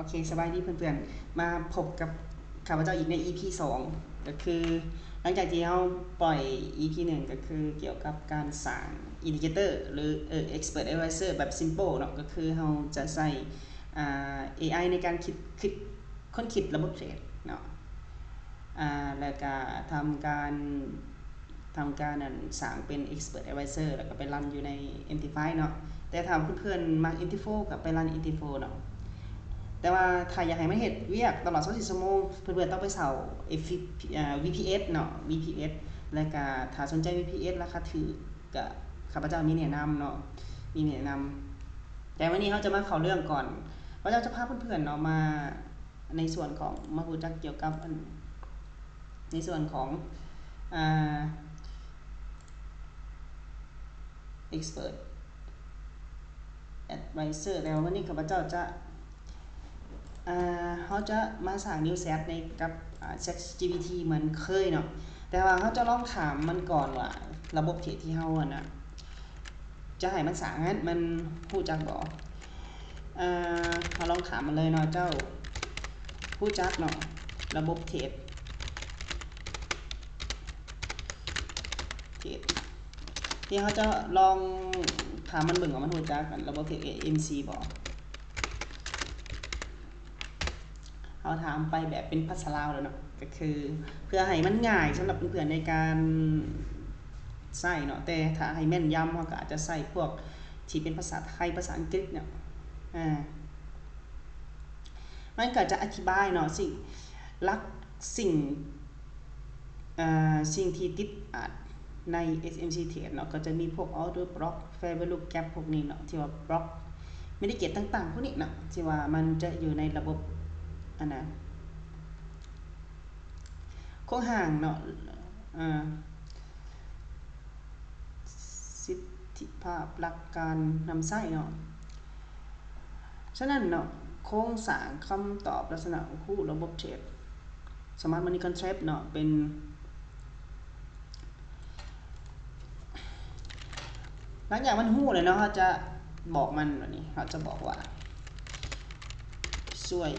เคสบายดีเพื่อนๆมาพบกับข้าพเจ้าอีกใน EP 2ก็คือหลังจากที่เราปล่อย EP 1ก็คือเกี่ยวกับการสร้าง Indicator หรือExpert Advisor แบบ Simple เนาะก็คือเราจะใช้AI ในการค้นคิดระบบเทรดเนาะแล้วก็ทำการสร้างเป็น Expert Advisor แล้วก็ไปรันอยู่ใน MT5 เนาะแต่ถ้าเพื่อนๆมัก MT4 ก็ไปรัน MT4 เนาะแต่ว่าถ้าอยากให้มันเฮ็ดเวียกตลอด24ชั่วโมงเพื่อนๆต้องไปเซา VPS เนาะ VPS แล้วก็ถ้าสนใจ VPS ราคาถูกก็ข้าพเจ้ามีแนะนำเนาะมีแนะนำแต่วันนี้เราจะมาเข้าเรื่องก่อนเราจะพาเพื่อนๆเนาะมาในส่วนของมารู้จักเกี่ยวกับในส่วนของExpert Advisor แต่วันนี้ข้าพเจ้าจะเขาจะมาสร้าง new set ในกับChatGPT เหมือนเคยเนาะแต่ว่าเขาจะลองถามมันก่อนว่าระบบเทรดที่เขาน่ะจะให้มันสร้างงั้นมันรู้จักบ่เราลองถามมันเลยเนาะเจ้ารู้จักเนาะระบบเทรดที่เขาจะลองถามมันเบิ่งว่ามันรู้จักกันระบบเทรด AMC บ่เราถามไปแบบเป็นภาษาลาวแล้วเนาะก็คือเพื่อให้มันง่ายสำหรับเพื่อนๆในการใช้เนาะแต่ถ้าให้แม่นยำเราก็อาจจะใช้พวกที่เป็นภาษาไทยภาษาอังกฤษเนาะมันก็จะอธิบายเนาะสิ่งที่ติดอาจใน SMC Trade เนาะก็จะมีพวก order block fair value gap พวกนี้เนาะที่ว่า block ไม่ได้เก็บต่างๆพวกนี้เนาะที่ว่ามันจะอยู่ในระบบโครงห่างเนาะสิทธิภาพหลักการนำใช้เนาะฉะนั้นเนาะโครงสร้างคำตอบลักษณะของระบบเทรด Smart Money Contract เนาะเป็นหลังจากมันฮู้เลยเนาะเขาจะบอกมันแบบนี้เขาจะบอกว่าช่วย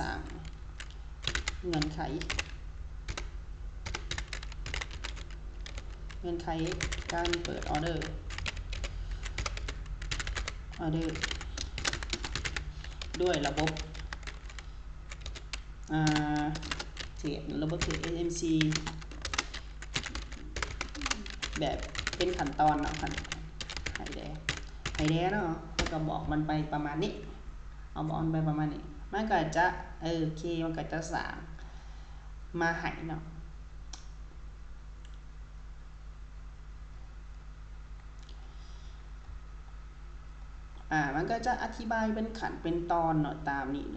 สร้างเงื่อนไขการเปิดออเดอร์ด้วยระบบเทรดระบบเทรด SMC แบบเป็นขั้นตอนเนาะให้แดเนาะแล้วก็บอกมันไปประมาณนี้เอาบอกมันไปประมาณนี้มันก็จะโอเคมันก็จะสร้างมาให้เนาะมันก็จะอธิบายเป็นขั้นเป็นตอนเนาะตามนี้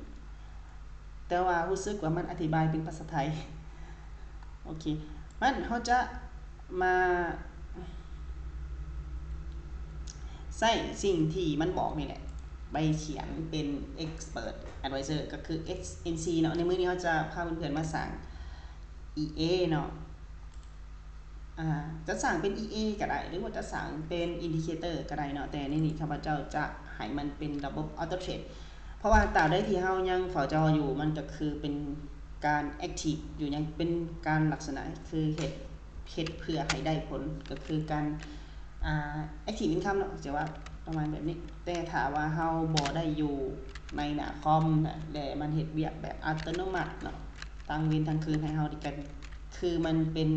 แต่ว่ารู้สึกว่ามันอธิบายเป็นภาษาไทยโอเคมันเขาจะมาใส่สิ่งที่มันบอกนี่แหละไปเขียนเป็น Expert Advisor ก็คือ XNC เนาะในมื้อนี้เขาจะพาเพื่อนๆมาสร้าง EA เนาะจะสร้างเป็น EA ก็ได้หรือว่าจะสร้างเป็น Indicator ก็ได้เนาะแต่ในนี้ข้าพเจ้าจะให้มันเป็นระบบ Auto Trade เพราะว่าตราบใดที่เฮายังเฝ้าจออยู่มันก็คือเป็นการ Active อยู่ยังเป็นการลักษณะคือเฮ็ดเพื่อให้ได้ผลก็คือการActive Income เนาะจะว่าประมาณแบบนี้แต่ถ้าว่าเฮาบ่ได้อยู่ในหน้าคอมนะและมันเฮ็ดเวียกแบบอัตโนมัติเนาะตั้งเว้นทั้งคืนให้เฮาได้กันคือมันเป็น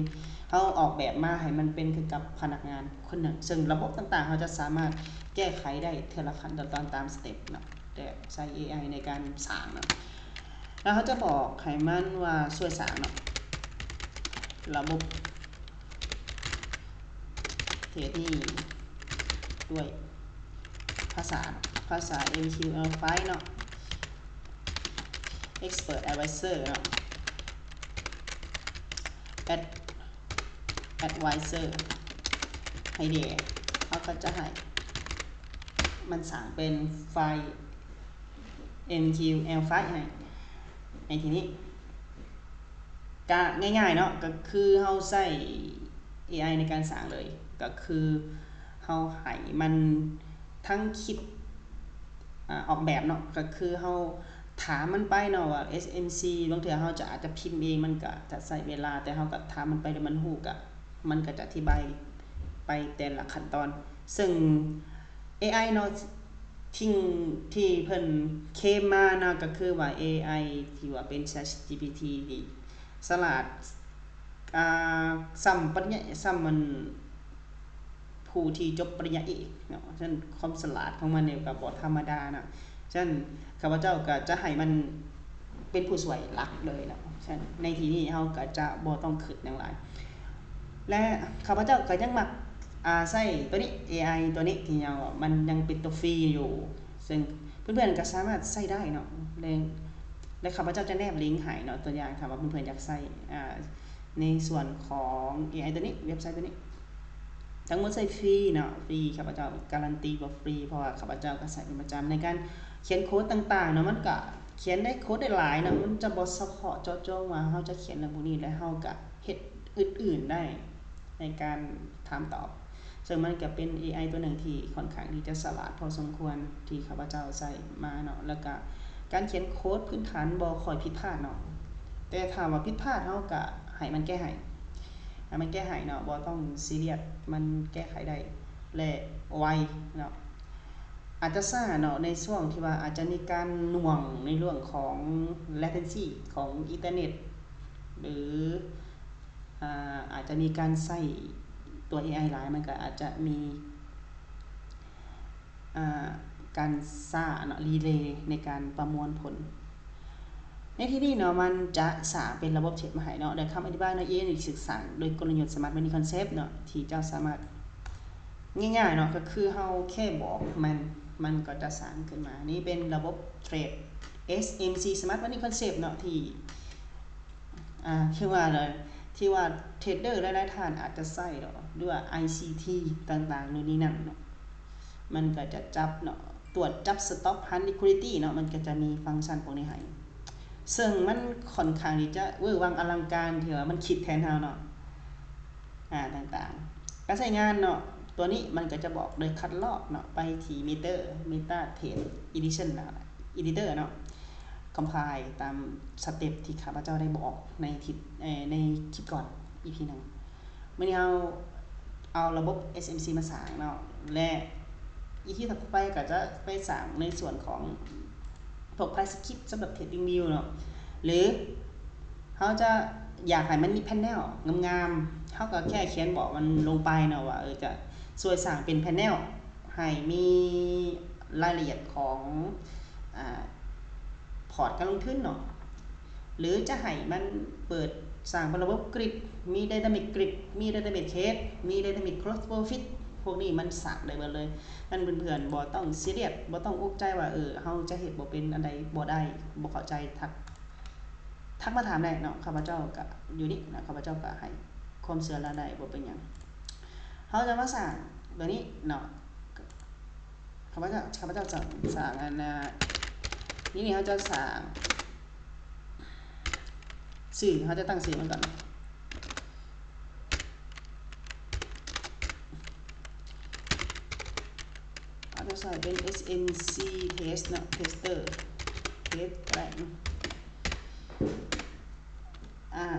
เฮาออกแบบมาให้มันเป็นคือกับพนักงานคนหนึ่งซึ่งระบบต่างๆเฮาจะสามารถแก้ไขได้ทีละขั้นตอนตามสเต็ปเนาะแต่ใช้ AI ในการสร้างเนาะแล้วเขาจะบอกให้มันว่าช่วยสร้างเนาะระบบเทรดนี่ด้วยภาษา MQL5 เนาะ Expert Advisor เนาะ Advisor ให้เดเขาก็จะให้มันสร้างเป็นไฟล์ MQL5 ให้ในทีนี้ก็ง่ายๆเนาะก็คือเฮาใช้ AI ในการสร้างเลยก็คือเฮาให้มันทั้งคิด ออกแบบเนาะก็คือเฮาถามมันไปเนาะว่า SMC บางเทื่อเฮาจะอาจจะพิมพ์เองมันก็จะใช้เวลาแต่เฮาก็ถามมันไปแล้วมันฮู้ก็มันก็จะอธิบายไปแต่ละขั้นตอนซึ่ง AI เนาะทิ้งที่เพิ่นเคลมมาเนาะก็คือว่า AI ที่ว่าเป็น ChatGPT ที่ฉลาดซ้ำปริญญาซ้ำมันผู้ที่จบปริญญาเอกเนาะฉะนั้นความฉลาดของมันเนี่ยก็บ่ธรรมดาเนาะฉะนั้นข้าพเจ้าก็จะให้มันเป็นผู้ช่วยหลักเลยเนาะฉะนั้นในที่นี้เฮาก็จะบ่ต้องคิดหยังหลายและข้าพเจ้าก็ยังมักใช้ตัวนี้ AI ตัวนี้ที่ยังว่ามันยังเป็นตัวฟรีอยู่ซึ่งเพื่อนๆก็สามารถใช้ได้เนาะและข้าพเจ้าจะแนบลิงก์ให้เนาะตัวอย่างถ้าว่าเพื่อนๆอยากใช้ในส่วนของ AI ตัวนี้เว็บไซต์ตัวนี้ทั้งหมดใช้ฟรีเนาะฟรีข้าพเจ้าการันตีว่าฟรีเพราะว่าข้าพเจ้าก็ใช้เป็นประจำในการเขียนโค้ดต่างๆเนาะมันก็เขียนได้โค้ดได้หลายเนาะมันจะบ่เฉพาะเจาะจงว่าเฮาจะเขียนเรื่องพวกนี้แล้วเฮาก็เฮ็ดอื่นๆได้ในการถามตอบซึ่งมันก็เป็น AI ตัวหนึ่งที่ค่อนข้างที่จะฉลาดพอสมควรที่ข้าพเจ้าใช้มาเนาะแล้วก็การเขียนโค้ดพื้นฐานบ่ค่อยผิดพลาดเนาะแต่ถ้าว่าผิดพลาดเฮาก็ให้มันแก้ให้มันแก้ไขเนาะบ่ต้องซีเรียสมันแก้ไขได้และไวเนาะอาจจะช้าเนาะในช่วงที่ว่าอาจจะมีการหน่วงในเรื่องของ latency ของอินเทอร์เน็ตหรืออาจจะมีการใช้ตัว AI หลายมันก็อาจจะมีการช้าเนาะรีเลย์ในการประมวลผลในที่นี้เนาะมันจะสร้างเป็นระบบเทรดมาให้เนาะโดยคำอธิบายเนาะ AI นี่ศึกษาโดยกลยุทธ์ Smart Money Concept เนาะที่เจ้าสามารถง่ายๆเนาะก็คือเฮาแค่บอกมันก็จะสร้างขึ้นมานี่เป็นระบบเทรด SMC Smart Money Concept เนาะที่คือว่าเลยที่ว่าเทรดเดอร์หลายๆท่านอาจจะใช้เนาะด้วย ICT ต่างๆนู่นนี่นั่นเนาะมันก็จะจับเนาะตรวจจับ Stop Hunt Liquidity เนาะมันก็จะมีฟังก์ชันพวกนี้ให้ซึ่งมันค่อนข้างที่จะเวอร์วังอลังการที่ว่ามันคิดแทนเฮาเนาะต่างๆการใช้งานเนาะตัวนี้มันก็จะบอกโดยคัดลอกเนาะไปที่ Meta Trade Edition เนาะ Editor เนาะ compile ตามสเต็ปที่ข้าพเจ้าได้บอกในคลิปก่อน EP 1มื้อนี้เฮาเอาระบบ SMC มาสร้างเนาะและ EP ต่อไปก็จะไปสร้างในส่วนของพวก price script สำหรับ trading view เนาะหรือเฮาจะอยากให้มันมี panel งามๆเฮาก็แค่เขียนบอกมันลงไปเนาะว่าจะช่วยสร้างเป็น panel ให้มีรายละเอียดของพอร์ตการลงทุนเนาะหรือจะให้มันเปิดสร้างระบบกริดมี dynamic grid มี dynamic case มี dynamic cross profit พวกนี้มันสร้างได้เบิดเลยมันเพื่อนๆบ่ต้องซีเรียสบ่ต้องอุกใจว่าเฮาจะเฮ็ดบ่เป็นอันใดบ่ได้บ่เข้าใจทักมาถามได้เนาะข้าพเจ้าก็อยู่นี่นะข้าพเจ้าก็ให้ความเชื่อแล้วได้บ่เป็นหยังเฮาจะมาสร้างตัวนี้เนาะข้าพเจ้าจะสร้างนี่เขาจะสร้างสื่อเขาจะตั้งสื่อมันก่อนเขาจะใส่เป็น SMC test เนาะ tester test อะไร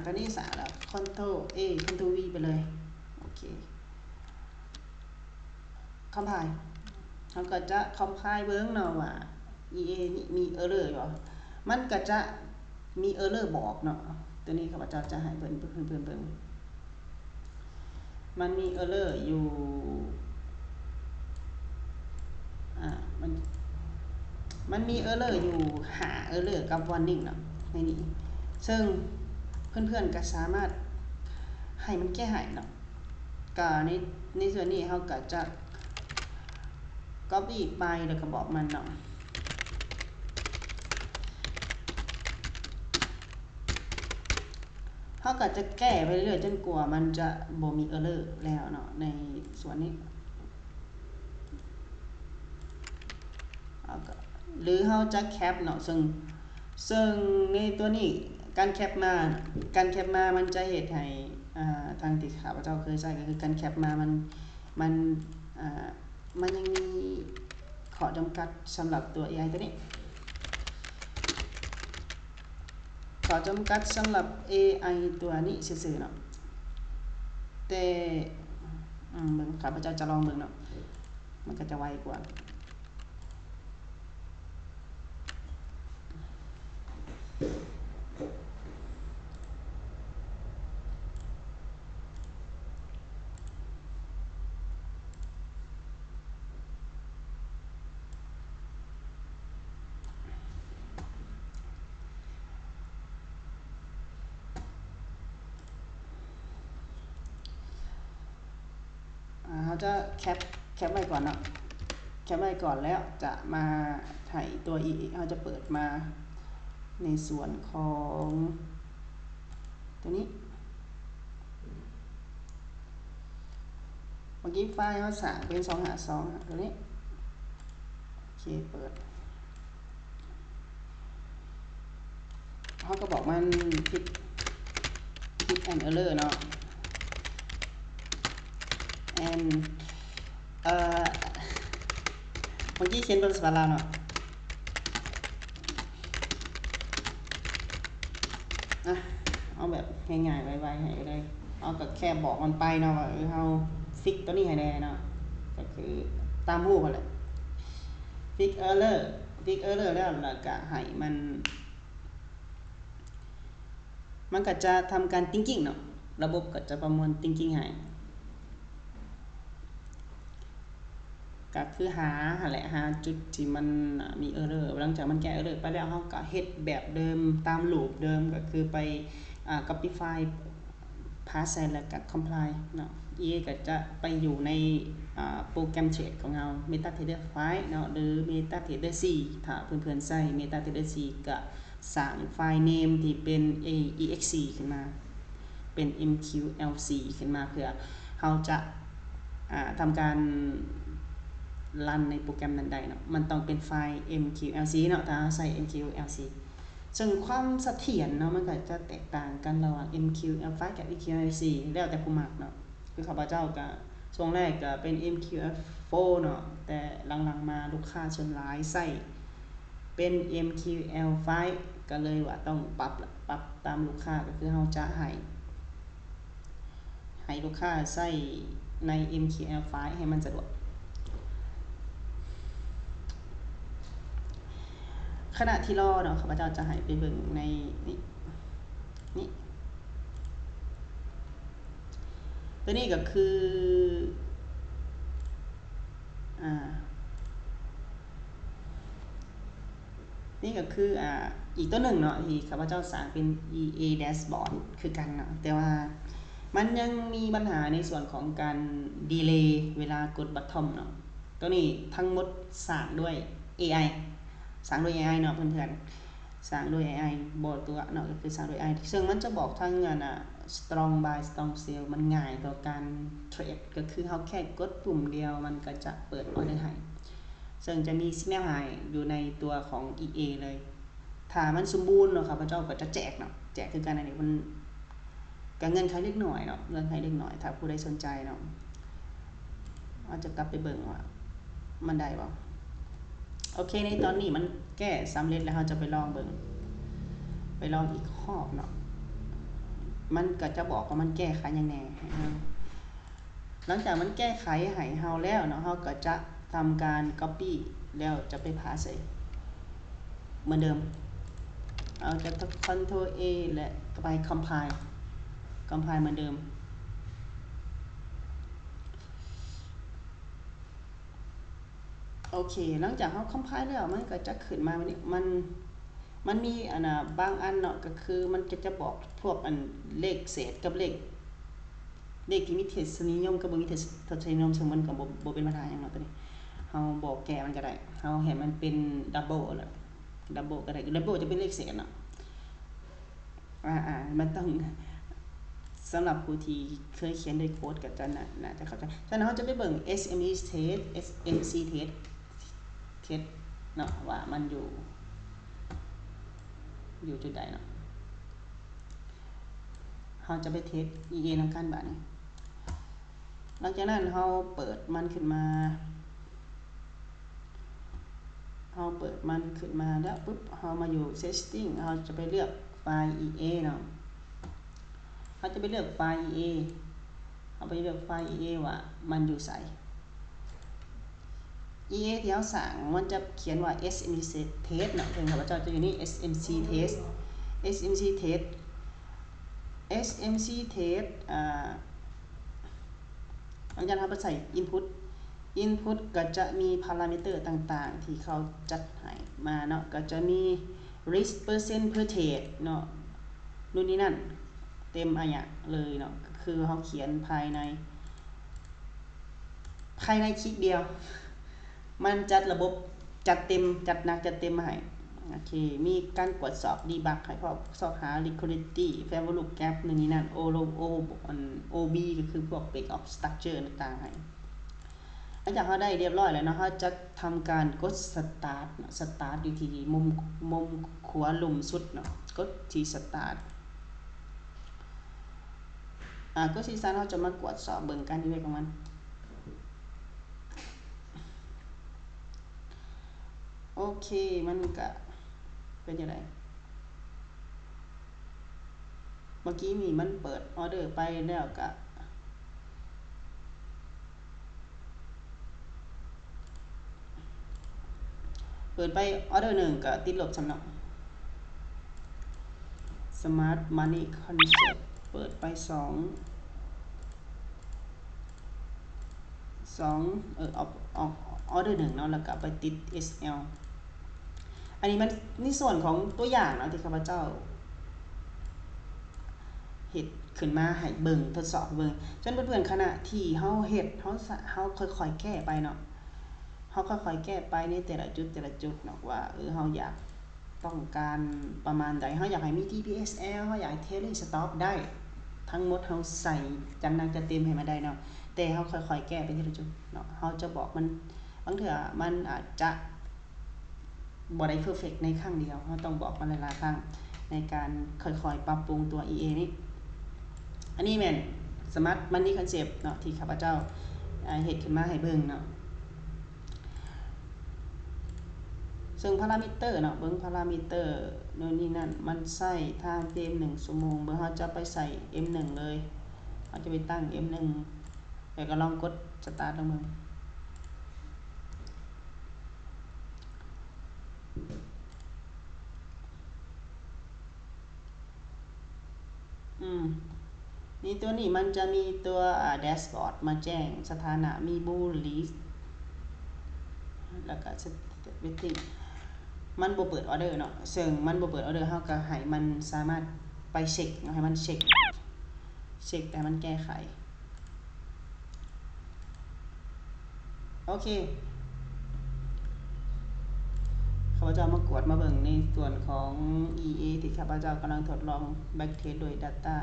ตอนนี้สาแล้ว Ctrl A Ctrl V ไปเลยโอเคcompile เขาก็จะ compile เบิ่งเนาะว่า EA นี่มี error อยู่มันก็จะมี error บอกเนาะตัวนี้ข้าพเจ้าจะให้เบิ่งมันมี error อยู่มันมี error อยู่5 error กับ warning เนาะในนี้ซึ่งเพื่อนๆก็สามารถให้มันแก้ไขเนาะก็ในส่วนนี้เฮาก็จะ copy ไปแล้วก็บอกมันเนาะเฮาก็จะแก้ไปเรื่อยจนกว่ามันจะบ่มี error แล้วเนาะในส่วนนี้หรือเฮาจะแคปเนาะซึ่งในตัวนี้การแคปมามันจะเฮ็ดให้ทางที่ข้าพเจ้าเคยใช้ก็คือการแคปมามันยังมีข ข้อจำกัดสำหรับตัว AI ตัวนี้ข้อจำกัดสำหรับ AI ตัวนี้ซื่อๆเนาะแต่เบิ่งข้าพเจ้าจะลองเบิ่งเนาะมันก็จะไวกว่าเขาจะแคปไว้ก่อนเนาะแคปไว้ก่อนแล้วจะมาถ่ายตัว EA เขาจะเปิดมาในส่วนของตัวนี้เมื่อกี้ไฟล์เขาสั่งเป็น252ตัวนี้โอเคเปิดเขาก็บอกมันผิดand error เนาะ and เมื่อกี้เขียนเป็นภาษาลาวเนาะเอาแบบง่ายๆไวๆให้ได้เอาก็แค่บอกมันไปเนาะว่าเราฟิกตัวนี้ให้ได้เนาะก็คือตามรูปนั่นแหละฟิกเออร์เลอร์แล้วก็ให้มันก็จะทำการ thinking เนาะระบบก็จะประมวล thinking ให้ก็คือหาแหละหาจุดที่มันมี error หลังจากมันแก้ error ไปแล้วเฮาก็เฮ็ดแบบเดิมตามรูปเดิมก็คือไปcopy file pass แล้วก็ compile เนาะ EA ก็จะไปอยู่ในโปรแกรม Thread ของเรา MetaTrader 5เนาะหรือ MetaTrader 4ถ้าเพื่อนๆใช้ MetaTrader 4ก็สร้างไฟล์ name ที่เป็น exe ขึ้นมาเป็น MQLC ขึ้นมาเพื่อเฮาจะทำการรันในโปรแกรมนั้นได้เนาะมันต้องเป็นไฟล์ MQLC เนาะถ้าใส่ MQLC ซึ่งความเสถียรเนาะมันก็จะแตกต่างกันระหว่าง MQL5 กับ MQLC แล้วแต่ผู้มักเนาะคือข้าพเจ้าก็ช่วงแรกก็เป็น MQL4 เนาะแต่หลังๆมาลูกค้าส่วนหลายใส่เป็น MQL5 ก็เลยว่าต้องปรับตามลูกค้าก็คือเฮาจะให้ลูกค้าใส่ใน MQL5 ให้มันสะดวกขณะที่รอเนาะข้าพเจ้าจะให้ไปเบิ่งในนี่ตัวนี้ก็คือนี่ก็คืออีกตัวหนึ่งเนาะที่ข้าพเจ้าสร้างเป็น EA dashboard คือกันเนาะแต่ว่ามันยังมีปัญหาในส่วนของการดีเลย์เวลากด bottom เนาะตัวนี้ทั้งหมดสร้างด้วย AI สร้างด้วย AI เนาะเพื่อนๆสร้างด้วย AI บอตัวเนาะก็คือสร้างด้วย AI ซึ่งมันจะบอกทั้งstrong buy strong sell มันง่ายต่อการเทรดก็คือเฮาแค่กดปุ่มเดียวมันก็จะเปิดออเดอร์ให้ซึ่งจะมี signal high อยู่ในตัวของ EA เลยถ้ามันสมบูรณ์เนาะครับพระเจ้าก็จะแจกเนาะแจกคือการอันนี้มันก็เงินใครเล็กหน่อยเนาะเงินใครเล็กหน่อยถ้าผู้ใดสนใจเนาะอาจจะกลับไปเบิ่งว่ามันได้บ่โอเคในตอนนี้มันแก้สำเร็จแล้วเราจะไปลองเบิ่งไปลองอีกรอบเนาะมันก็จะบอกว่ามันแก้ไขยังไงหลังจากมันแก้ไขให้เฮาแล้วเนาะเฮาก็จะทำการ copy แล้วจะไปพาใส่เหมือนเดิมเอาจะ Ctrl A และไป compile เหมือนเดิมโอเคหลังจากเฮา compile แล้วมันก็จะขึ้นมามันมีบางอันเนาะก็คือมันจะบอกพวกเลขเศษกับเลขที่มีทศนิยมกับบ่มีทศนิยมซึ่งมันก็บ่เป็นปัญหาหยังเนาะตัวนี้เฮาบอกแก้มันก็ได้เฮาให้มันเป็นดับเบิลแหละดับเบิลก็ได้ดับเบิลจะเป็นเลขเศษเนาะมันต้องสำหรับผู้ที่เคยเขียนด้วยโค้ดก็จะน่าจะเข้าใจฉะนั้นเฮาจะไปเบิ่ง SME test SMC test เนาะว่ามันอยู่จุดใดเนาะเฮาจะไปเทส EA นำกันบัดนี้หลังจากนั้นเฮาเปิดมันขึ้นมา าเปิดมันขึ้นมาแล้วปุ๊บเฮามาอยู่ setting เฮาจะไปเลือกไฟล์ EA เนาะเฮาจะไปเลือกไฟล์ EA เฮาไปเลือกไฟล์ EA ว่ามันอยู่ไส EA ที่เฮาสร้างมันจะเขียนว่า SMC test เนาะเพิ่นข้าพเจ้าจะอยู่นี่ SMC test SMC test SMC test หลังจากนั้นเฮาไปใส่ input ก็จะมีพารามิเตอร์ต่างๆที่เขาจัดให้มาเนาะก็จะมี risk percent per test เนาะนู่นนี่นั่นเต็มอะอย่างเลยเนาะคือเฮาเขียนภายในคลิกเดียวมันจัดระบบจัดเต็มจัดหนักจัดเต็มมาให้โอเคมีการตรวจสอบ debug ให้พวกสอบหา liquidity value gap นู่นนี่นั่น OB ก็คือพวก break of structure ต่างๆให้หลังจากเขาได้เรียบร้อยแล้วเนาะเขาจะทำการกด start อยู่ที่มุมขวาลุ่มสุดเนาะกดที่ start กดที่ start เราจะมากดสอบเบิ่งการที่เวของมันโอเคมันก็เป็นยังไงเมื่อกี้นี่มันเปิดออเดอร์ไปแล้วก็เปิดไปออเดอร์1ก็ติดลบสำเนาะ Smart Money Concept เปิดไป2ออเดอร์1เนาะแล้วก็ไปติด SL อันนี้มันนี่ส่วนของตัวอย่างเนาะที่ข้าพเจ้าเฮ็ดขึ้นมาให้เบิ่งทดสอบเบิ่งจนเพื่อนๆขณะที่เฮาเฮ็ดเฮาค่อยๆแก้ไปเนาะเฮาค่อยๆแก้ไปในแต่ละจุดเนาะว่าเฮาอยากต้องการประมาณใดเฮาอยากให้มี TPSL เฮาอยากให้ Trailing Stop ได้ทั้งหมดเฮาใส่จัดหนักจัดเต็มให้มันได้เนาะแต่เฮาค่อยๆแก้ไปทีละจุดเนาะเฮาจะบอกมันบางเทื่อมันอาจจะบ่ได้เพอร์เฟคในครั้งเดียวเฮาต้องบอกมันหลายๆครั้งในการค่อยๆปรับปรุงตัว EA นี้อันนี้แม่น Smart Money Concept เนาะที่ข้าพเจ้าเฮ็ดขึ้นมาให้เบิ่งเนาะซึ่งพารามิเตอร์เนาะเบิ่งพารามิเตอร์โน่นนี่นั่นมันใช้ทางเต็ม1ชั่วโมงเบิ่งเฮาจะไปใส่ M1 เลยเฮาจะไปตั้ง M1 แล้วก็ลองกดสตาร์ทลงมือนี่ตัวนี้มันจะมีตัวแดชบอร์ดมาแจ้งสถานะมี bullish แล้วก็ setting มันบ่เปิดออเดอร์เนาะซึ่งมันบ่เปิดออเดอร์เฮาก็ให้มันสามารถไปเช็คให้มันเช็คแต่มันแก้ไขโอเคข้าพเจ้ามากวดมาเบิ่งในส่วนของ EA ที่ข้าพเจ้ากำลังทดลอง backtest โดย data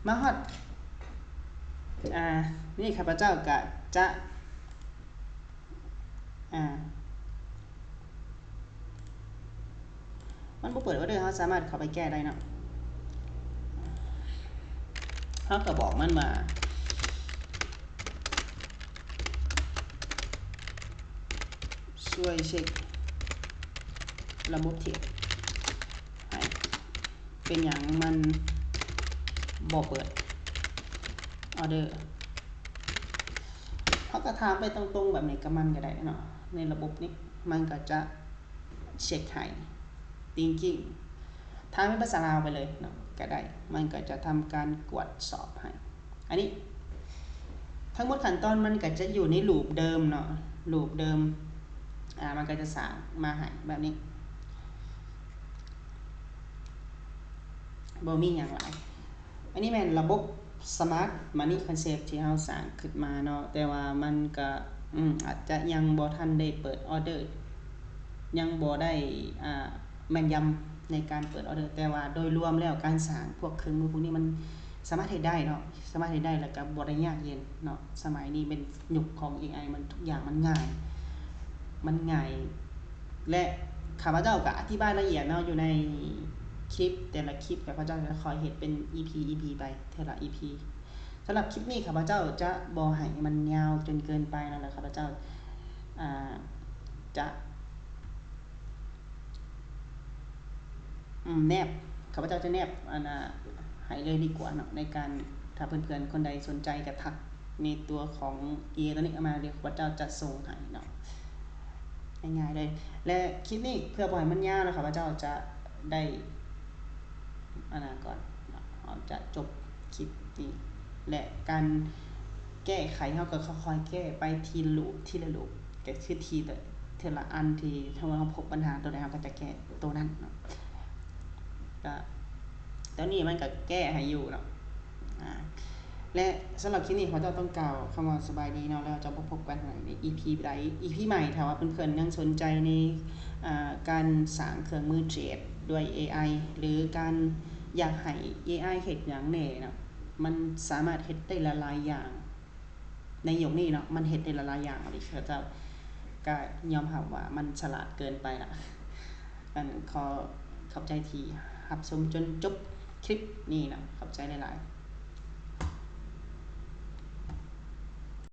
มาฮอดนี่ข้าพเจ้าก็จะมันบ่เปิดออเดอร์เฮาสามารถเข้าไปแก้ได้เนาะเฮาก็บอกมันมาช่วยเช็คระบบเทรดให้เป็นหยังมันบ่เปิดออเดอร์เฮาก็ถามไปตรงๆแบบนี้กับมันก็ได้เนาะในระบบนี้มันก็จะเช็คให้ thinking ถามเป็นภาษาลาวไปเลยเนาะก็ได้มันก็จะทำการกวดสอบให้อันนี้ทั้งหมดขั้นตอนมันก็จะอยู่ในลูปเดิมเนาะลูปเดิมมันก็จะสร้างมาให้แบบนี้บ่มีหยังหลายอันนี้แม่นระบบ Smart Money Concept ที่เฮาสร้างขึ้นมาเนาะแต่ว่ามันก็อาจจะยังบ่ทันได้เปิดออเดอร์ยังบ่ได้แม่นยำในการเปิดออเดอร์แต่ว่าโดยรวมแล้วการสร้างพวกเครื่องมือพวกนี้มันสามารถเฮ็ดได้เนาะสามารถเฮ็ดได้แล้วก็บ่ได้ยากเย็นเนาะสมัยนี้เป็นยุคของ AI มันทุกอย่างมันง่ายและข้าพเจ้าก็อธิบายละเอียดเนาะอยู่ในคลิปแต่ละคลิปข้าพเจ้าจะคอยเฮ็ดเป็น EP ไปแต่ละ EP สำหรับคลิปนี้ข้าพเจ้าจะบ่ให้มันยาวจนเกินไปนั่นแหละข้าพเจ้าจะแนบข้าพเจ้าจะแนบให้เลยดีกว่าเนาะในการถ้าเพื่อนๆคนใดสนใจก็ทักในตัวของ EA ตัวนี้มาเดี๋ยวข้าพเจ้าจะส่งให้เนาะง่ายๆเลยและคลิปนี้เพื่อบ่ให้มันยาวนะข้าพเจ้าจะได้ก่อนจะจบคลิปนี้และการแก้ไขเฮาก็ค่อยๆแก้ไปทีละลูปก็คือทีละอันที่ถ้าว่าเฮาพบปัญหาตัวใดเฮาก็จะแก้ตัวนั้นเนาะก็ตอนนี้มันก็แก้ให้อยู่เนาะและสำหรับคลิปนี้ขอต้องกล่าวคำว่าสบายดีเนาะแล้วจะพบกันใน EP ใด EP ใหม่ถ้าว่าเพื่อนๆยังสนใจในการสร้างเครื่องมือเทรดด้วย AI หรือการอยากให้ AI เฮ็ดหยังแหน่เนาะมันสามารถเฮ็ดได้หลายๆอย่างในยุคนี้เนาะมันเฮ็ดได้หลายๆอย่างเลยเขาจะก็ยอมรับว่ามันฉลาดเกินไปล่ะขอขอบใจที่รับชมจนจบคลิปนี้นะขอบใจหลายๆ